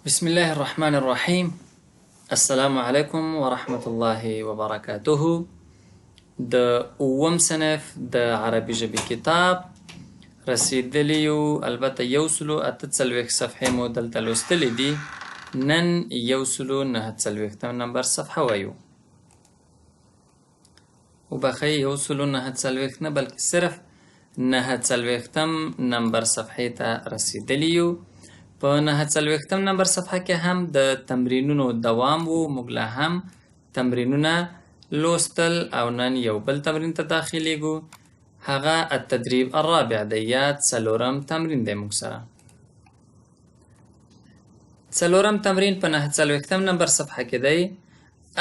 بسم الله الرحمن الرحيم. السلام عليكم ورحمة الله وبركاته. د اووم صنف د عربي ژبې کتاب رسیدلی یو، البته 143 صفحې مو دلته لوستلې دي. نن 149 نمبر صفحه وایو. وبخی 149 نه بلکې صرف 49 نمبر صفحې ته رسیدلی یو. په 49 نمبر صفحه کې هم د تمرینونو دوام وو. موږ لا هم تمرینونه لوستل او نن یو بل تمرین ته داخلیږو. هغه التدریب الرابع دی یا څلورم تمرین دی. موږ سره څلورم تمرین په 49 نمبر صفحه کې دی.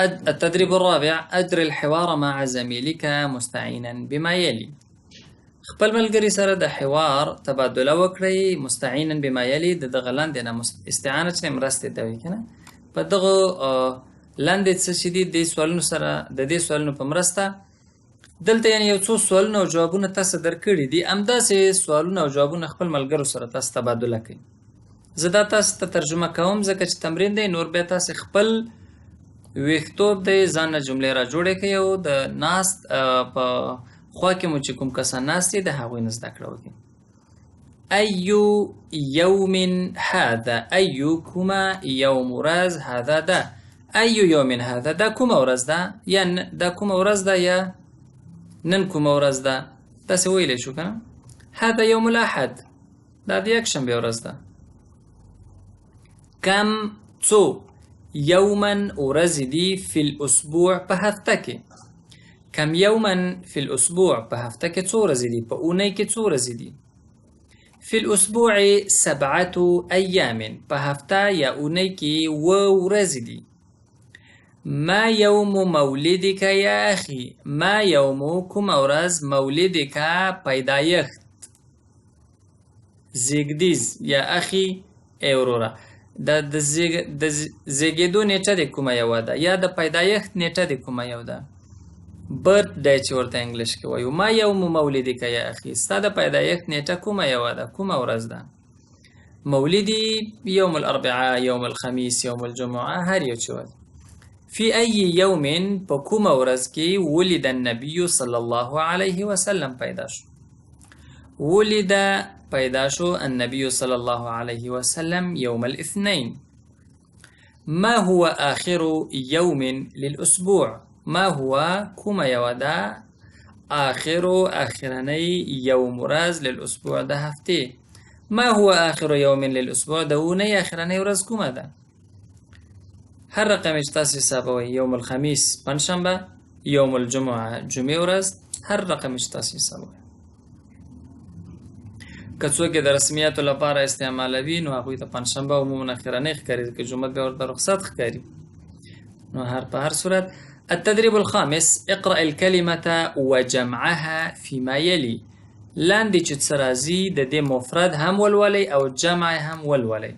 التدريب الرابع: أجر الحوار مع زميلك مستعينا بما يلي. خپل ملګري سره د حوار تبادله وکړئ مستعینا بما یلی. د دغه لاندې نه استعانه چې مرستې ته وایي کنه. په دغه لاندې څه چې دي د سوالونو سره د دې سوالونو په مرسته دلته یعنی یو څو سوالونه او جوابونه تاسو درکړي دي. همداسې سوالونه او جوابونه خپل ملګرو سره تاسو تبادله کړئ. زه دا تاسو ته ترجمه کوم ځکه چې تمرین دی. نور بیا تاسو خپل ویښتوب دی ځان نه جملې را جوړې کړئ او د ناست په خوا کې مو چې کوم کسان ناست دي د هغوی نه زده کړه وکړئ. ایو یوم هذا. ایو کومه یوم ورځ هذا ده. ایو یوم هذا دا کومه ورځ ده یا دا کومه ورځ ده یا نن کومه ورځ ده. داسې ویلی شو که نه. هذا یوم الاحد دا د یکشنبې ورځ ده. کم څو یوما ورځې دي فی الاسبوع په هفته کې. کم یوما فی الاسبوع په هفته کې څو ورځې دي. په اونۍ کې څو ورځې دي. فی الاسبوع 7 ایام په هفته یا اونۍ کې 7 ورځې دي. ما یوم مولدک یا اخی. ما یوم کومه ورځ مولدک پیدایښت زیږدیز یا اخی ای وروره. د زیږېدو نیټه د کومه یوه ده یا د پیدایښت نیټه د کومه یو ده. برت ډی چې ورته انګلیش کې وایو. ما یوم مولدک یا اخی. ستا د پیدایښت نیټه کومه یوه ده کومه ورځ ده. مولدی یوم الاربعاء یوم الخمیس یوم الجمعه هر یو چې وایي. فی ای یوم په کومه ورځ کې ولد النبی صلی الله علیه وسلم پیدا شو. ولد پیدا شو النبی صلی الله علیه وسلم یوم الاثنین. ما هو آخر یوم للاسبوع. ما هو کومه یوه ده آخرنی یوم ورځ للاسبوع د هفتې. ما هو آخر یوم للاسبوع د اونۍ آخرنی ورځ کومه ده. هر رقم چې تاسو حسابوئ. یوم الخمیس پنجشنبه، یوم الجمعه جمعې ورځ، هر رقم چې تاسو حسابوئ. که څوک د رسمیاتو لپاره استعمالوي نو هغوی ته پنجشنبه عموما اخرنۍ ښکاري ځکه جمعه بیا ورته رخصت ښکاري. نو په هر صورت التدريب الخامس: اقرأ الكلمة وجمعها فيما يلي. لاندې چې څه راځي د دې مفرد هم ولولئ او جمع هم ولولئ.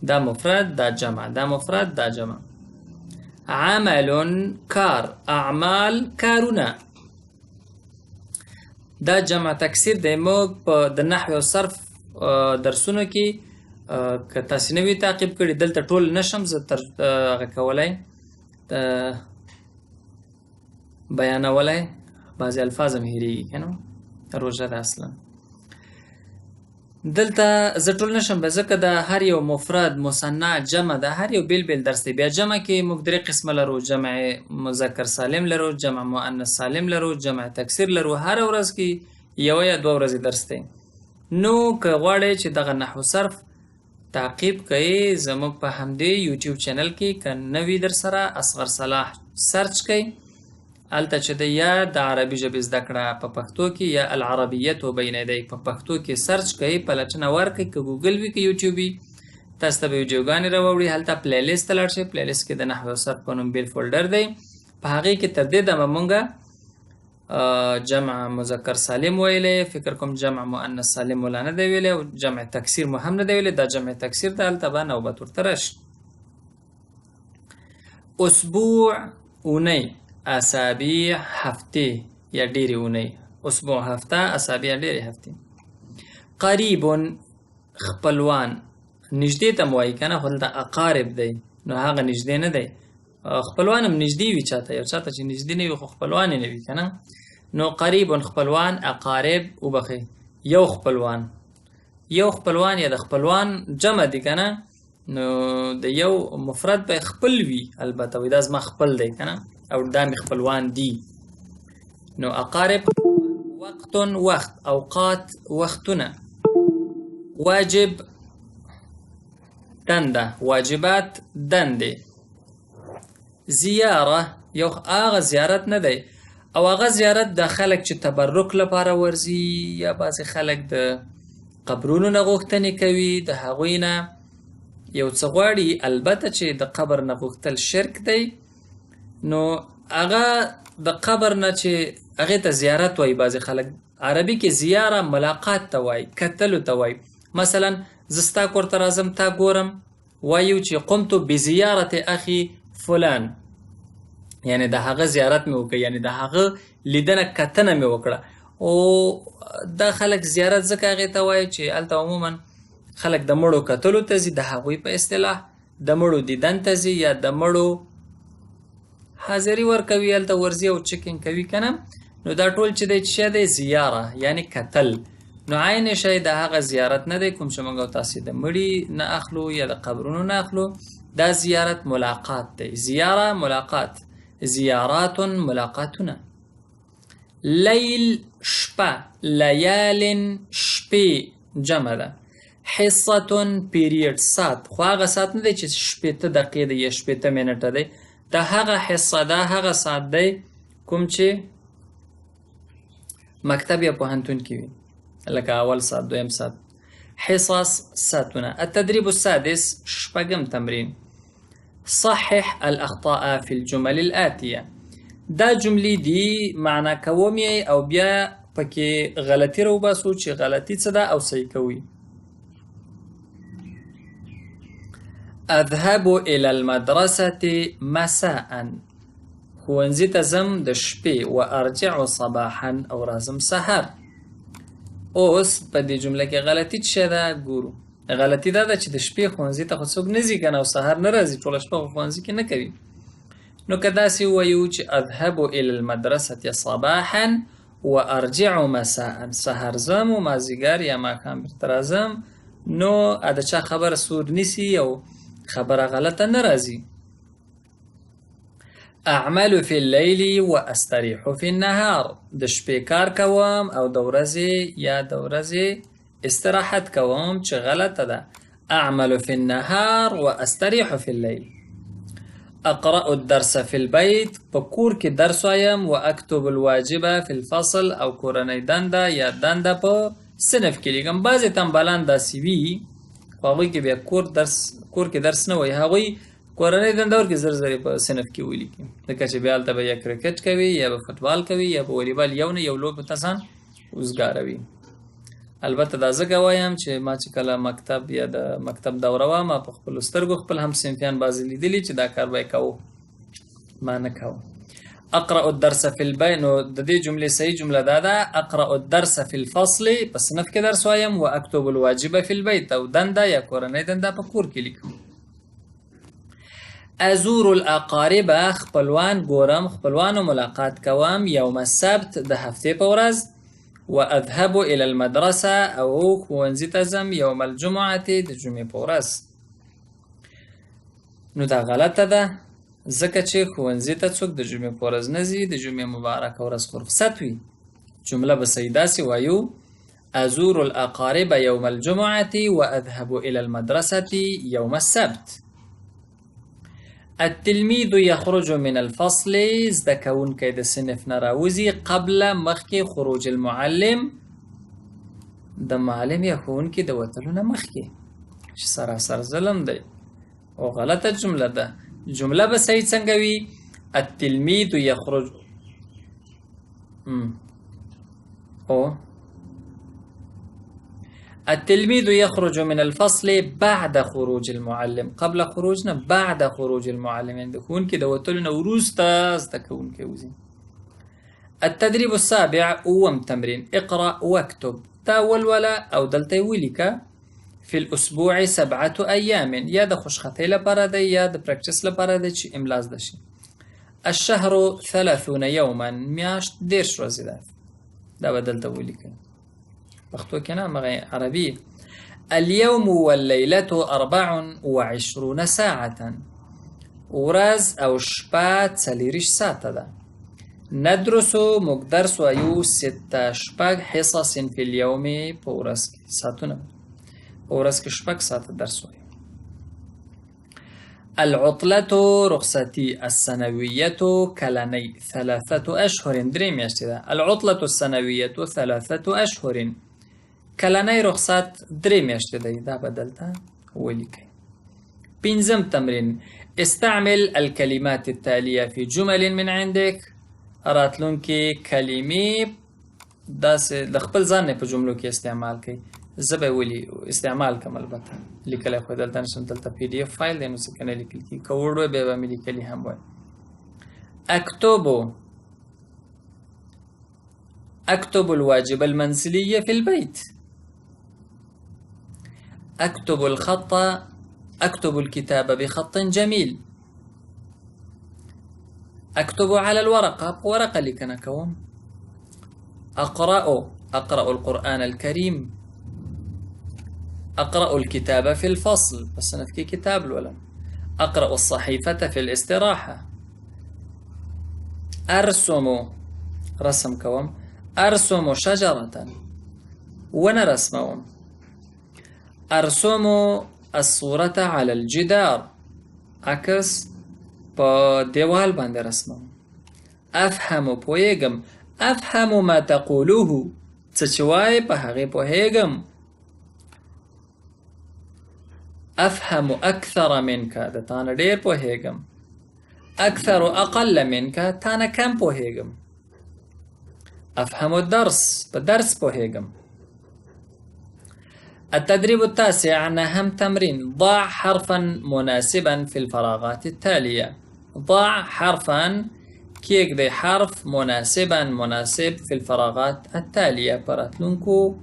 دا مفرد دا جمع. دا مفرد دا جمع. عمل کار. اعمال کارونه. دا جمع تکثیر دی. موږ په د نحو او صرف درسونو کې که تاسې نه وي تعقیب کړي دلته ټول نشم زه هغه کولی بیانولی. بعضې الفاظ هم هېرېږي که نه. روژه ده اصلا دلته زه ټول نشم ځکه د هر یو مفرد مثنى جمع ده هر یو بیل بیل درس دی. بیا جمع کې موږ 3 قسمه لرو. جمع مذکر سالم لرو، جمع مؤنث سالم لرو، جمع تکثیر لرو. هر ورځ کې یو یا 2 ورځې درس دی. نو که غواړئ چې دغه نحو صرف تعقیب کړئ زموږ په همدې یوټیوب چینل کې که نه وي در سره اصغر صلاح سرچ کړئ. هلته چې د یا د عربي ژبې زده کړه په پښتو کې یا العربیت بین یدیک په پښتو کې سرچ کړئ. پلټنه ورکړئ. که ګوګل وي که یوټیوب وي تاسو ته به ویډیوګانې راوړي. هلته پلی لیست ته لاړ شئ. پلی لیست کې د نحو صرف په نوم بیل فولډر دی. په هغې کې تر دې دمه مونږه جمع مذکر سالم ویلی. فکر کوم جمع مؤنث سالم ولا نه دی ویلی او جمع تکثیر مو هم نه دی ویلی. دا جمع تکثیر ده. هلته به نوبت ورته راشي. اسبوع اونۍ. اسابیع هفتې یا ډېرې اونۍ. اسبوع هفته، اسابیع ډېرې هفتې. قریب خپلوان. نږدې ته مو وایي که نه، خو دلته اقارب دی نو هغه نږدې نه دی. خپلوان هم نږدې وي چاته، یو چاته چې نږدې نه وي خو خپلوان یې نه وي که نه. نو قریب خپلوان، اقارب وبخئ یو خپلوان. یو خپلوان یا د خپلوان جمع دي که نه، نو د یو مفرد به خپل وي البته، وي دا زما خپل دی که نه، او دا مې خپلوان دي. نو اقارب وقت وخت، اوقات وختونه، واجب دنده، واجبات دنده، زیاره یو هغه زیارت نه دی، او هغه زیارت د خلک چې تبرک لپاره ورځي، یا بعضې خلک د قبرونو نه غوښتنې کوي، د هغوی نه یو څه غواړي، البته چې د قبر نه غوښتل شرک دی. نو هغه د قبر نه چې هغې ته زیارت وایي بعضې خلک. عربي کې زیاره ملاقات ته وایي، کتلو ته وایي. مثلا زه ستا کور ته راځم، تا ګورم، وایو چې قمت بزیارت اخي فلان، یعنی د هغه زیارت مې وکړ، یعنی د هغه لیدنه کتنه مې وکړه. او دا خلک زیارت ځکه هغې ته وایي چې هلته عموما خلک د مړو کتلو ته ځي، د هغوی په اصطلاح د مړو دیدن ته ځي، یا د مړو حاضري ورکوي، هلته ورځي او چکینګ کوي که نه. نو دا ټول چې دی څه دی؟ زیاره یعنی کتل. نو عین شی د هغه زیارت نه دی کوم چې موږ او تاسې د مړي نه اخلو یا د قبرونو نه اخلو. دا زیارت ملاقات دی. زیاره ملاقات، زیارات ملاقاتونه. لیل شپه، لیال شپې جمع ده. حصه پیریډ ساعت، خو هغه ساعت نه دی چې شپېته دقیقې دی یا شپېته منټه دی، دا هغه حصه ده، هغه ساعت دی کوم چې مکتب یا پوهنتون کې وي، لکه اول ساعت، دویم ساعت. حصص ساعتونه. التدريب السادس شپږم تمرین. صحح الاخطاء في الجمل الآتیه. دا جملې دي معنا کوم یې او بیا پکې غلطي راوباسو چې غلطي څه ده او صحیح کوي. اذهب الى المدرسة مساء، ښوونځي ته ځم د شپې، و ارجع صباحا، او راځم سهار. اوس په دې جمله کې غلطي څه ده ګورو. غلطي دا ده چې د شپې ښوونځي ته خو څوک نه ځي که نه، او سهار نه راځي، ټوله شپه خو ښوونځي کې نه کوي. نو که داسې ووایو چې اذهب الى المدرسة صباحا و ارجع مساء، سهار ځم و مازدیګر یا ماښام بېرته راځم، نو د چا خبره سور نیسي او خبره غلطه نه راځي. اعمل فی اللیل و استریح فی النهار، د شپې کار کوم او د ورځې یا د ورځې استراحت کوم، چې غلطه ده. اعمل فی النهار و استریح فی اللیل. اقرأ الدرس فی البیت، په کور کې درس وایم، و اکتب الواجب فی الفصل، او کورنۍ دنده یا دنده په صنف کې لیکم. بعضې تنبلان داسې وي خو هغوی کې بیا کور کې درس نه وایي، هغوی کورنۍ دنده ورکړي زر زر په صنف کې ولیکي، ځکه چې بیا هلته به یا کرکټ کوي یا به فوټبال کوي یا به والیبال، یو نه یو لوبو ته ځان وزګاروي. البته دا ځکه وایم چې ما چې کله مکتب یا د مکتب دوره وه، ما په خپلو سترګو خپل همصنفیان بعضې لیدلي چې دا کار به یې کوو، ما نه کوو. اقرأ الدرس فی البیت، نو د دې جملې صحیح جمله دا ده اقرأ الدرس فی الفصل، په صنف کې درس وایم، و اکتب الواجب فی البیت، او دنده یا کورنۍ دنده په کور کې لیکم. ازور الاقارب، خپلوان ګورم، خپلوانو ملاقات کوم، یوم السبت، د هفتې په ورځ، و اذهب الى المدرسه، او ښوونځي ته ځم، یوم الجمعة، د جمعې په ورځ. نو دا غلطه ده، ځکه چې ښوونځي ته څوک د جمعې په ورځ نه ځي، د جمعې مبارکه ورځ خو رخصت وي. جمله به صحیح داسې وایو ازور الاقارب یوم الجمعة و اذهب الى المدرسة یوم السبت. التلميذ يخرج من الفصل، زده کوونکی د صنف نه راوځي، قبل مخکې خروج المعلم، د معلم یا ښوونکي د وتلو نه مخکې، چې سراسر ظلم دی او غلطه جمله ده. جمله به صحیح څنګه وي؟ التلميذ يخرج التلميذ يخرج من الفصل بعد خروج المعلم، قبل خروجنا بعد خروج المعلم، يعني ښوونکي د وتلو نه وروسته زده کوونکی وځي. التدريب السابع، اووم تمرین. اقرأ واكتب، تا ولوله او دلته ولیکه في الأسبوع 7 أيام، يا د خوشخطۍ لپاره دی یا د پریکټس لپاره دی چې املا زده شي. الشهر 30 يوما، میاشت 10 ورځې ده. دا به دلته ولیکئ پښتو کې نه، مغه عربي. اليوم والليلة 24 ساعة، ورځ او شپه 40 ساعته ده. ندرس موږ درس وایو 6 حصص في اليوم، په ورځ کې ساعتونه، په ورځ کې 6 ساعته درس وایو. العطلة رخصتي السنوية کلنۍ 3 أشهر، 3 میاشتې ده. العطلة السنوية 3 أشهر، کلنۍ رخصت 3 میاشتې ده. دا به دلته ولیکئ. 5م تمرین، استعمل الكلمات التالية في جمل من عندك. راتلونکي کلمې داسې د خپل ځان نه په جملو کې استعمال کړئ. زه به ولي استعمال کوم، البته لیکلی خو دلته نشم، دلته PDF فایل دی نو څه کنه لیکل کېږي، که وړ وی بیا به مې لیکلي هم وای. أكتب الواجب المنزلي في البيت. أكتب الكتاب بخط جميل. أكتب على الورقة، ورقة اللي كان كوم. أقرأ القرآن الكريم. أقرأ الكتاب في الفصل، بس أنا في كتاب الولم. أقرأ الصحيفة في الاستراحة. رسم كوم. أرسم شجرة، وأنا رسمهم. أرسم الصورة على الجدار، عكس په دیوال باندې رسمم. أفهم پوهیږم. أفهم ما تقولوه، څه چې وایې په هغې پوهیږم. أفهم أكثر منك، د تانه ډېر پوهیږم. أكثر أقل منك، تانه کم پوهیږم. أفهم الدرس، په درس پوهیږم. التدريب التاسع، نهم تمرين، ضع حرفا مناسبا في الفراغات التالية. ضع حرفا، کېږدئ حرف مناسبا، مناسب في الفراغات التالية، پراتلونکو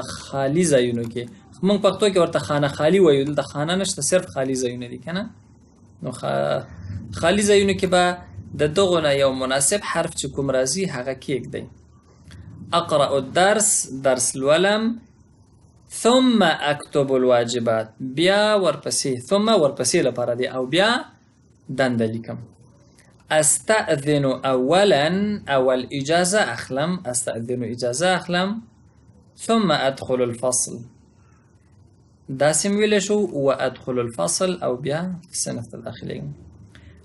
خالی ځایونو کې. موږ پښتو کې ورته خانه خالی وایو، دلته خانه نشته، صرف خالی ځایونه دي که نه. نو خالی ځایونو کې به د دغو نه یو مناسب حرف چې کوم راځي هغه کېږدئ. أقرأ الدرس، درس لولم. ثم أكتب الواجبات، بیا ورپسې، ثم ورپسې لپاره دی، او بیا دنده لیکم. أستأذن أولا، أول إجازة أخلم. أستأذن إجازة أخلم. ثم أدخل الفصل، داسم ویل شو، وأدخل الفصل، أو بیا صنف الداخلي.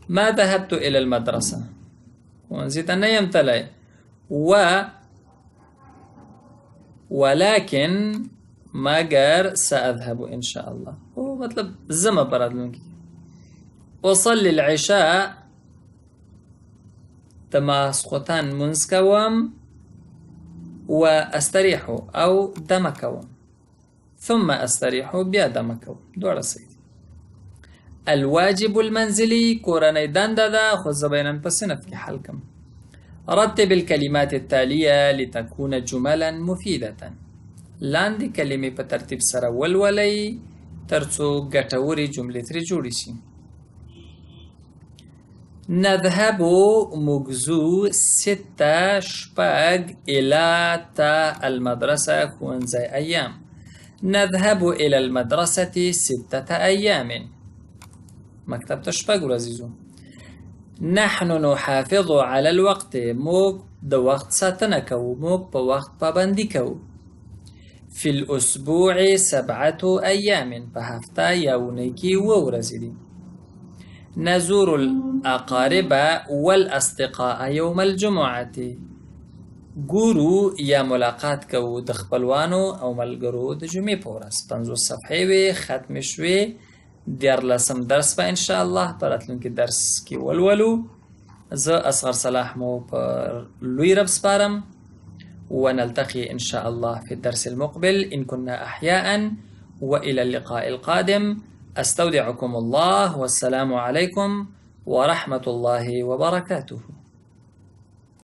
ما ذهبت إلى المدرسة، ونزيد أن يمتلئ. ولكن مگر سأذهب إن شاء الله، هو مطلب زما برادلونكي. أصلي العشاء، تماسخوتان منسكوم. وأستريح أو دمكوم. ثم أستريح بیا دمكوم، دوړه سي. الواجب المنزلي، کورنۍ دنده ده، خو زه بینن په صنف کې حل کم. رتب الكلمات التالية لتكون جملا مفيدة. لاندې کلمې په ترتیب سره ولولئ ترڅو ګټورې جملې ترې جوړې شي. نذهب مجزو 6 إلى المدرسة، ښوونځی أيام. نذهب إلى المدرسة 6 أيام، مکتب ته 6 ورځې ځو. نحن نحافظ على الوقت، موږ د وخت ساتنه کوو، موږ په وخت پابندي کوو. في الأسبوع 7 أيام، په هفته یا اونۍ کې 7 ورځې دي. نزور الأقارب والأصدقاء يوم الجمعة، ګورو یا ملاقات کوو د خپلوانو او ملګرو د جمعې په ورځ. 50 صفحې وې ختم شوې. 14 درس به ان شاء الله په راتلونکي درس کې ولولو. زه اصغر صلاح مو په لوی رب سپارم. ونلتقي إن شاء الله في الدرس المقبل إن كنا أحياء، وإلى اللقاء القادم. أستودعكم الله، والسلام عليكم ورحمة الله وبركاته.